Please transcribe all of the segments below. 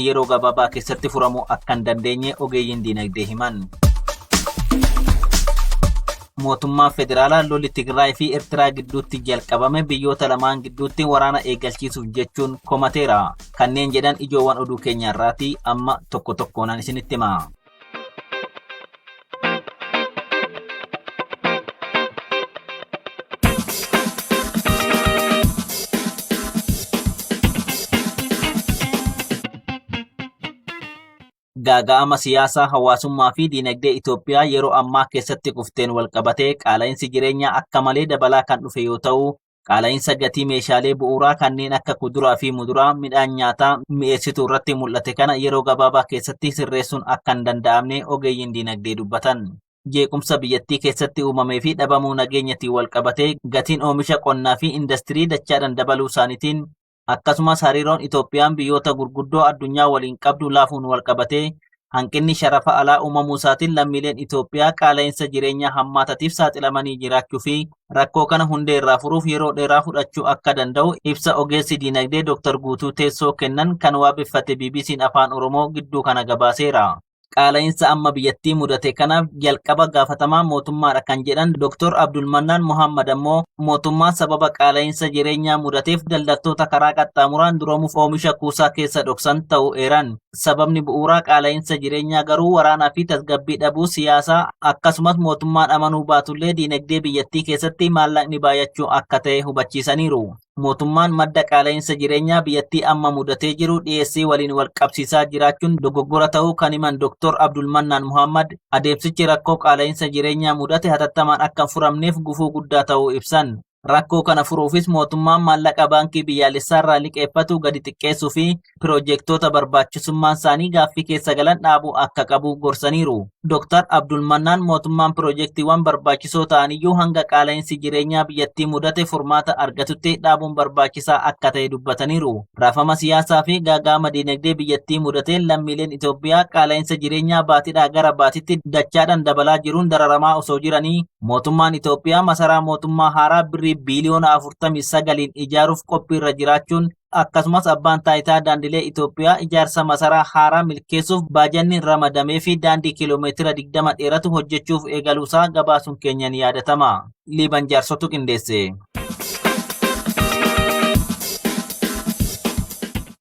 yeroo gabaabaa keessatti furamuu akka hin dandeenye ogeeyyiin diinagdee himan. Mootummaan federaalaa lolli Tigraay fi Eertiraa gidduutti jalqabame biyyoota lamaan gidduutti waraana eegalchiisuuf jechuun komateera. Kanneen jedhan ijoowwan oduu keenyaarraati amma tokko tokkoon isinitti hima. Gaaga'ama siyaasaa hawaasummaa fi diinagdee Itoophiyaa yeroo ammaa keessatti kufteen walqabatee qaala'insi jireenyaa akka malee dabalaa kan dhufe yoo ta'u, qaala'insa gatii meeshaalee bu'uuraa kanneen akka kuduraa fi muduraa midhaan nyaataa mi'eessituu irratti mul'ate kana yeroo gabaabaa keessatti sirreessuun akka hin danda'amne ogeeyyiin diinagdee dubbatan. Jeequmsa biyyattii keessatti uumamee fi dhabamuu nageenyatiin walqabatee gatiin oomisha qonnaa fi indastirii dachaadhaan dabaluu isaaniitiin akkasumas hariiroon Itoophiyaan biyyoota gurguddoo addunyaa waliin qabdu laafuun walqabatee hanqinni sharafa alaa uumamuu isaatiin lammiileen Itoophiyaa qaala'insa jireenyaa hammaatatiif saaxilamanii jiraachuu fi rakkoo kana hundee irraa furuuf yeroo dheeraa fudhachuu akka danda'u ibsa ogeessi diinagdee Dr. Guutuu Teessoo kennan kan waabeffate BBC'n Afaan Oromoo gidduu kana gabaaseera. Qaala'insa amma biyyattii mudate kanaaf jalqaba gaafatamaa mootummaadha kan jedhan Dr. Abdulmannaan Mohammad ammoo mootummaan sababa qaala'insa jireenyaa mudateef daldaltoota karaa qaxxaamuraan duroomuuf oomisha kuusaa keessa dhoksan ta'uu eeran. Sababni bu'uuraa qaala'insa jireenyaa garuu waraanaa fi tasgabbii dhabuu siyaasaa akkasumas mootummaan amanuu baatullee diinagdee biyyattii keessatti maallaqni baay'achuu akka ta'e hubachiisaniiru. Mootummaan madda qaala'insa jireenyaa biyyattii amma mudatee jiru dhiyeessii waliin wal qabsiisaa jiraachuun dogoggora ta'uu kan himan Dr. Abdulmannaan Muhammad adeemsichi rakkoo qaala'insa jireenyaa mudate hatattamaan akka hin furamneef gufuu guddaa ta'uu ibsan. Rakkoo kana furuufis mootummaan maallaqa baankii biyyaalessaarraa liqeeffatu gadi xiqqeessuu fi piroojeektoota barbaachisummaan isaanii gaaffii keessa galan dhaabuu akka qabu gorsaniiru. Dr. Abdulmannaan mootummaan piroojeektiiwwan barbaachisoo ta'aniyyuu hanga qaala'insi jireenyaa biyyattii mudate furmaata argatutti dhaabuun barbaachisaa akka ta'e dubbataniiru. Raafama siyaasaa fi gaaga'ama diinagdee biyyattii mudateen lammiileen Itoophiyaa qaala'insa jireenyaa baatiidhaa gara baatitti dachaadhaan dabalaa jiruun dararamaa osoo jiranii mootummaan Itoophiyaa masaraa mootummaa haaraa birrii biiliyoona 49 ijaaruuf qophiirra jiraachuun akkasumas abbaan taayitaa daandilee Itoophiyaa ijaarsa masaraa haaraa milkeessuuf baajanni ramadamee fi daandii kiiloomeetira 20 dheeratu hojjechuuf eegaluusaa gabaasuun keenya ni yaadatama. Liiban Jaarsotu qindeesse.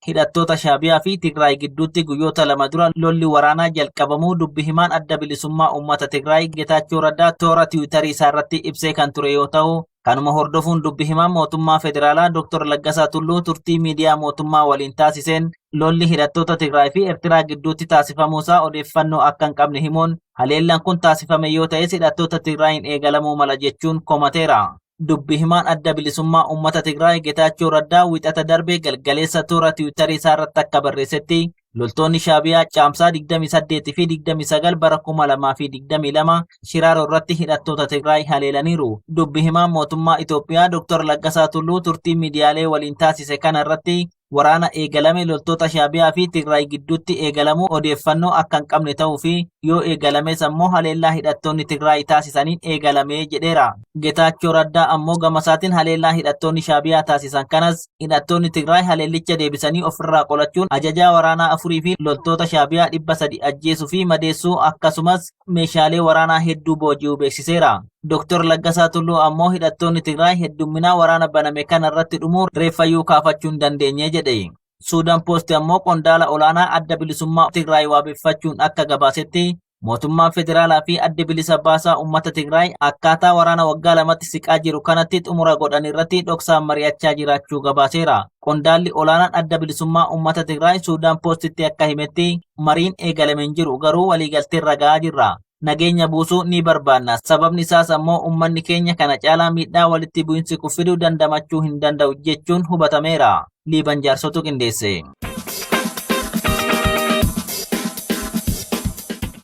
Hidhattoota Shaabiyaa fi Tigraay gidduutti guyyoota lama dura lolli waraanaa jalqabamuu dubbi himaan adda bilisummaa uummata Tigraay Getaachoo Raddaa toora Tiwiitarii isaarratti ibsee kan ture yoo ta'u, kanuma hordofuun dubbi himaan mootummaa federaalaa Dr. Laggasaa Tulluu turtii miidiyaa mootummaa waliin taasiseen lolli hidhattoota Tigraay fi Eertiraa gidduutti taasifamuusaa odeeffannoo akka hin qabne himuun haleellaan kun taasifame yoo ta'es hidhattoota Tigraayin eegalamuu mala jechuun komateera. Dubbi himaan adda bilisummaa uummata Tigraay Getaachoo Raddaa wixata darbe galgaleessa toora Tiwiitarii isaarratti akka barreessetti loltoonni Shaabiyaa caamsaa 28 fi 29 bara 2022 Shiraaroo irratti hidhattoota Tigraay haleelaniiru. Dubbi himaan mootummaa Itoophiyaa Dr. Laggasaa Tulluu turtii miidiyaalee waliin taasise kana irratti waraana eegalame loltoota Shaabiyaa fi Tigraay gidduutti eegalamuu odeeffannoo akka hin qabne ta'uu fi yoo eegalames ammoo haleellaa hidhattoonni Tigraay taasisaniin eegalame jedheera. Getaachoo Raddaa ammoo gamasaatiin haleellaa hidhattoonni Shaabiyaa taasisan kanas hidhattoonni Tigraay haleellicha deebisanii ofirraa qolachuun ajajaa waraanaa 4 fi loltoota Shaabiyaa 300 ajjeesuu fi madeessuu akkasumas meeshaalee waraanaa hedduu booji'uu beeksiseera. Dr. Laggasaa Tulluu ammoo hidhattoonni Tigraay heddumminaa waraana baname kana irratti dhumuu reeffayyuu kaafachuu hin dandeenye jedhe. Suudaan Poost ammoo qondaala olaanaa adda bilisummaa Tigraay waabeffachuun akka gabaasetti mootummaan federaalaa fi adda bilisa baasaa uummata Tigraay akkaataa waraana waggaa lamatti siqaa jiru kanatti xumura godhan irratti dhoksaan mari'achaa jiraachuu gabaaseera. Qondaalli olaanaan adda bilisummaa uummata Tigraay Suudaan Poostitti akka himetti mariin eegalameen jiru garuu waliigaltee irra ga'aa jirra. Nageenya buusuu ni barbaanna. Sababni isaas ammoo uummanni keenya kana caalaa miidhaa walitti bu'insi kuffiduu dandamachuu hin danda'u jechuun hubatameera. Liiban Jaarsotu qindeesse.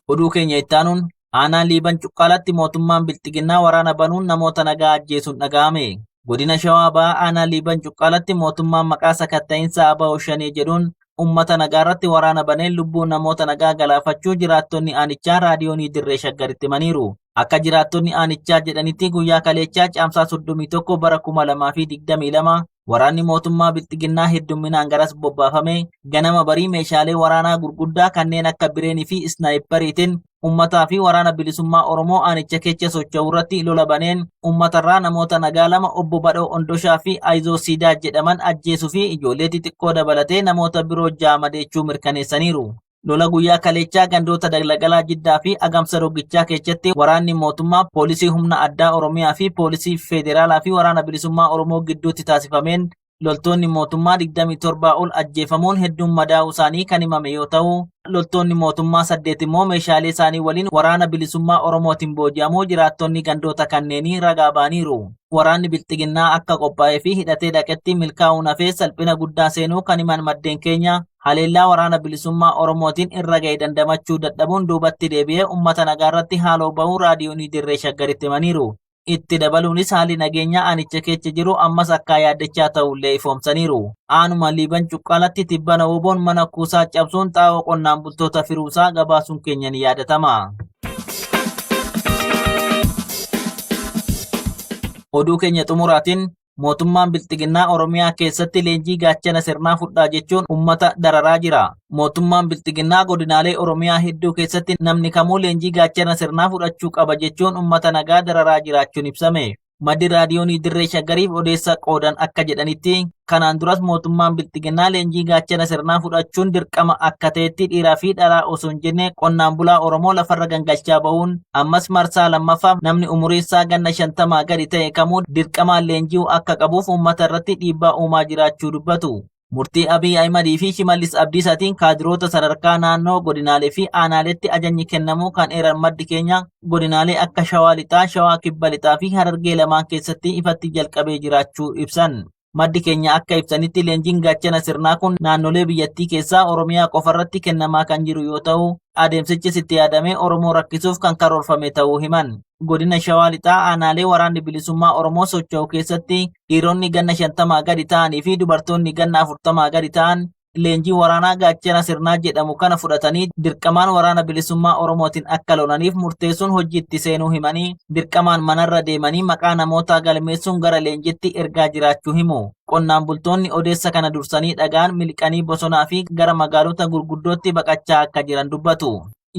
Oduu keenya ittaanuun aanaa Liiban Cuqqaalatti mootummaan bilxiginnaa waraana banuun namoota nagaa ajjeesuun dhaga'ame. Godina Shawaa Bahaa aanaa Liiban Cuqqaalatti mootummaan maqaa sakatta'iinsa ABO Shanee jedhuun ummata nagaa irratti waraana baneen lubbuu namoota nagaa galaafachuu jiraattonni aanichaa raadiyoonii Dirree Shaggaritti himaniiru. Akka jiraattonni aanichaa jedhanitti guyyaa kaleechaa caamsaa 31 bara 2022 Waraanni mootummaa Bilxiginnaa hedduminaan garas bobbaafame ganama barii meeshaalee waraanaa gurguddaa kanneen akka bireenii fi isnaayipariitiin ummataa fi waraana bilisummaa Oromoo aanicha keessa socho'u irratti lola baneen ummatarraa namoota nagaa lama obbo Badhoo Ondoshaa fi Ayizoo Siidaa jedhaman ajjeesuu fi ijoollee xixiqqoo dabalatee namoota biroo madeessuu mirkaneessaniiru. Lola guyyaa kaleechaa gandoota Daglagalaa Jiddaa fi Agamsa Roggichaa keessatti waraanni mootummaa poolisii humna addaa Oromiyaa fi poolisii federaalaa fi waraana bilisummaa Oromoo gidduutti taasifameen loltoonni mootummaa 27 ol ajjeefamuun hedduun madaa'uu isaanii kan himame yoo ta'u, loltoonni mootummaa 8 immoo meeshaalee isaanii waliin waraana bilisummaa Oromootiin booji'amuu jiraattonni gandoota kanneenii ragaa ba'aniiru. Waraanni Bilxiginnaa akka qophaa'ee fi hidhatee dhaqetti milkaa'uun hafee salphina guddaa seenuu kan himan maddeen keenya haleellaa waraana bilisummaa Oromootiin irra ga'e dandamachuu dadhabuun duubatti deebi'ee uummata nagaa irratti haaloo ba'uu raadiyoonii Dirree Shaggaritti himaniiru. Itti dabaluunis haalli nageenyaa aanicha keessa jiru ammas akka yaaddachaa ta'ullee ifoomsaniiru. Aanuma Liiban Cuqqaalatti tibbana oboon mana kuusaa cabsuun xaa'oo qonnaan bultoota firuusaa gabaasuun keenya ni yaadatama. Oduu keenya xumuraatiin mootummaan Bilxiginnaa Oromiyaa keessatti leenjii gaachana sirnaa fudhaa jechuun uummata dararaa jira. Mootummaan Bilxiginnaa godinaalee Oromiyaa hedduu keessatti namni kamuu leenjii gaachana sirnaa fudhachuu qaba jechuun uummata nagaa dararaa jiraachuun ibsame. Maddi raadiyoonii Dirree Shaggariif odeessa qoodan akka jedhanitti kanaan duras mootummaan Bilxiginnaa leenjii gaachana sirnaa fudhachuun dirqama akka ta'etti dhiiraa fi dhalaa osoo hin jenne qonnaan bulaa Oromoo lafarra gangalchaa bahuun ammas marsaa lammaffaaf namni umurii isaa ganna 50 gadi ta'e kamuu dirqamaan leenji'uu akka qabuuf uummata irratti dhiibbaa uumaa jiraachuu dubbatu. Murtii Abiy Ahimad fi Shimallis Abdiisaatiin kaadiroota sadarkaa naannoo godinaalee fi aanaaleetti ajajni kennamuu kan eeran maddi keenya godinaalee akka Shawaa Lixaa, Shawaa Kibba Lixaa fi Harargee lamaan keessatti ifatti jalqabee jiraachuu ibsan. Maddi keenya akka ibsanitti leenjiin gaachana sirnaa kun naannolee biyyattii keessaa Oromiyaa qofarratti kennamaa kan jiru yoo ta'u, adeemsichi itti yaadamee Oromoo rakkisuuf kan karoorfame ta'uu himan. Godina Shawaa Lixaa aanaalee waraanni bilisummaa Oromoo socho'u keessatti dhiironni ganna 50 gadi ta'anii fi dubartoonni ganna 40 gadi ta'an leenjii waraanaa gaachana sirnaa jedhamu kana fudhatanii dirqamaan waraana bilisummaa Oromootiin akka lolaniif murteessuun hojiitti seenuu himanii dirqamaan manarra deemanii maqaa namoota galmeessuun gara leenjitti ergaa jiraachuu himu. Qonnaan bultoonni odeessa kana dursanii dhagaan miliqanii bosonaa fi gara magaalota gurguddootti baqachaa akka jiran dubbatu.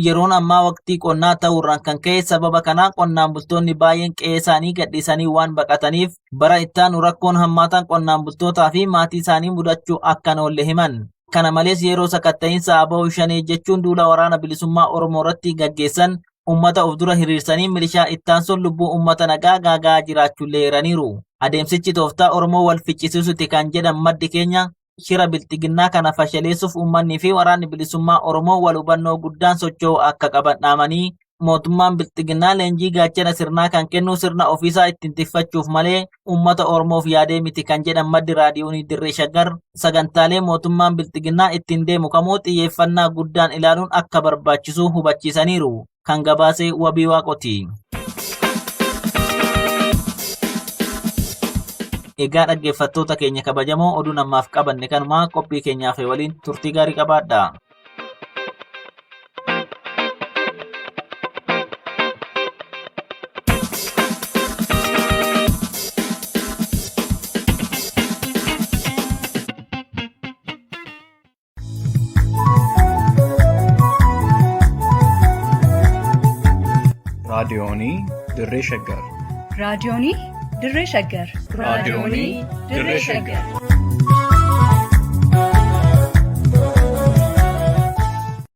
Yeroon ammaa waqtii qonnaa ta'uurraan kan ka'e sababa kanaa qonnaan bultoonni baay'een qe'ee isaanii gadhiisanii waan baqataniif bara ittaanu rakkoon hammaataan qonnaan bultootaa fi maatii isaanii mudachuu akka hin oolle himan. Kana malees yeroo sakatta'iinsa ABO shanee jechuun duula waraana bilisummaa Oromoo irratti gaggeessan uummata of dura hiriirsanii milishaa ittaansuun lubbuu uummata nagaa gaagaa jiraachuullee eeraniiru. Adeemsichi tooftaa Oromoo wal ficcisiisuuti kan jedhan maddi keenya shira Bilxiginnaa kana fashaleessuuf uummanni fi waraanni bilisummaa Oromoo wal hubannoo guddaan socho'uu akka qaban dhaamanii mootummaan Bilxiginnaa leenjii gaachana sirnaa kan kennu sirna ofiisaa ittiin tiffachuuf malee uummata Oromoof yaadee miti kan jedhan maddi raadiyoonii Dirree Shaggar sagantaalee mootummaan Bilxiginnaa ittiin deemu kamuu xiyyeeffannaa guddaan ilaaluun akka barbaachisu hubachiisaniiru. Kan gabaase Wabii Waaqoti. Egaa dhaggeeffattoota keenya kabajamoo oduu namaaf qabanne kanumaa qophii keenyaaf waliin turtii gaarii qabaadha. raadiyoonii Dirree Shaggar. raadiyoonii Dirree Shaggar. raadiyoonii Dirree Shaggar.